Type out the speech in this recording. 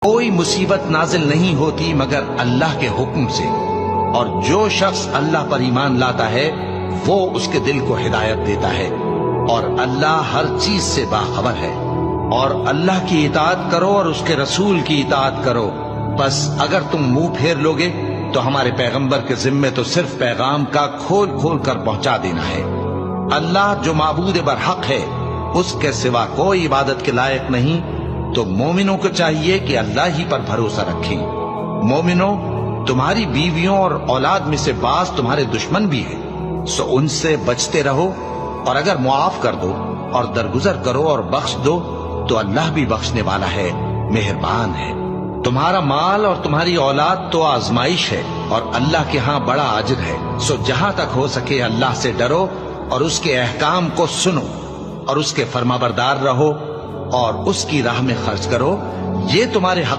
کوئی مصیبت نازل نہیں ہوتی مگر اللہ کے حکم سے، اور جو شخص اللہ پر ایمان لاتا ہے وہ اس کے دل کو ہدایت دیتا ہے، اور اللہ ہر چیز سے باخبر ہے۔ اور اللہ کی اطاعت کرو اور اس کے رسول کی اطاعت کرو، بس اگر تم منہ پھیر لوگے تو ہمارے پیغمبر کے ذمے تو صرف پیغام کا کھول کھول کر پہنچا دینا ہے۔ اللہ جو معبود برحق ہے، اس کے سوا کوئی عبادت کے لائق نہیں، تو مومنوں کو چاہیے کہ اللہ ہی پر بھروسہ رکھیں۔ مومنوں، تمہاری بیویوں اور اولاد میں سے بعض تمہارے دشمن بھی ہیں، سو ان سے بچتے رہو، اور اگر معاف کر دو اور درگزر کرو اور بخش دو تو اللہ بھی بخشنے والا ہے، مہربان ہے۔ تمہارا مال اور تمہاری اولاد تو آزمائش ہے، اور اللہ کے ہاں بڑا اجر ہے، سو جہاں تک ہو سکے اللہ سے ڈرو اور اس کے احکام کو سنو اور اس کے فرمانبردار رہو اور اس کی راہ میں خرچ کرو، یہ تمہارے حق